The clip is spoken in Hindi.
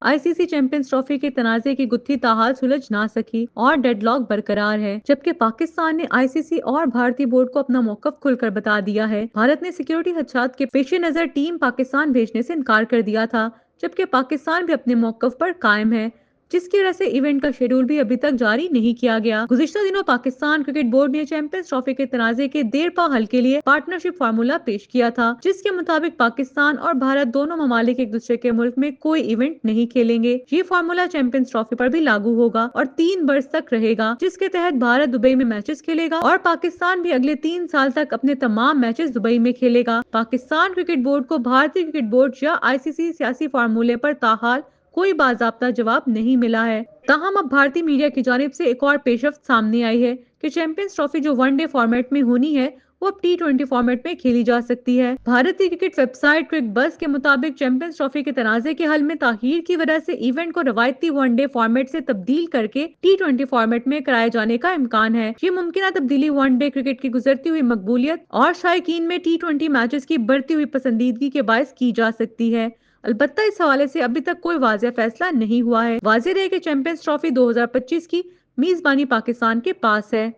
आईसीसी चैंपियंस ट्रॉफी के तनाजे की गुत्थी ताहाल सुलझ ना सकी और डेडलॉक बरकरार है, जबकि पाकिस्तान ने आईसीसी और भारतीय बोर्ड को अपना मौकफ खुलकर बता दिया है। भारत ने सिक्योरिटी खदशात के पेश नजर टीम पाकिस्तान भेजने से इनकार कर दिया था, जबकि पाकिस्तान भी अपने मौकफ पर कायम है, जिसकी वजह से इवेंट का शेड्यूल भी अभी तक जारी नहीं किया गया। गुज़िश्ता दिनों पाकिस्तान क्रिकेट बोर्ड ने चैंपियंस ट्रॉफी के तनाजे के देरपा हल के लिए पार्टनरशिप फार्मूला पेश किया था, जिसके मुताबिक पाकिस्तान और भारत दोनों ममालिक एक दूसरे के मुल्क में कोई इवेंट नहीं खेलेंगे। ये फार्मूला चैंपियंस ट्रॉफी पर भी लागू होगा और 3 वर्ष तक रहेगा, जिसके तहत भारत दुबई में मैचेस खेलेगा और पाकिस्तान भी अगले 3 साल तक अपने तमाम मैचेस दुबई में खेलेगा। पाकिस्तान क्रिकेट बोर्ड को भारतीय क्रिकेट बोर्ड या आईसीसी सियासी फार्मूले पर ताहाल कोई बाज़ाब्ता जवाब नहीं मिला है। ताहम अब भारतीय मीडिया की जानिब से एक और पेशरफ्त सामने आई है कि चैंपियंस ट्रॉफी जो वनडे फॉर्मेट में होनी है, वो अब T20 फॉर्मेट में खेली जा सकती है। भारतीय क्रिकेट वेबसाइट क्रिक बस के मुताबिक चैंपियंस ट्रॉफी के तनाजे के हल में ताखीर की वजह से इवेंट को रवायती वनडे फॉर्मेट से तब्दील करके T20 फॉर्मेट में कराए जाने का इम्कान है। ये मुमकिन तब्दीली वनडे क्रिकेट की गुजरती हुई मकबूलियत और शायकीन में T20 मैचेस की बढ़ती हुई पसंदीदगी के बायस की जा सकती है। अलबत्ता इस हवाले से अभी तक कोई वाज़ेह फैसला नहीं हुआ है। वाज़ेह रहे कि चैंपियंस ट्रॉफी 2025 की मीजबानी पाकिस्तान के पास है।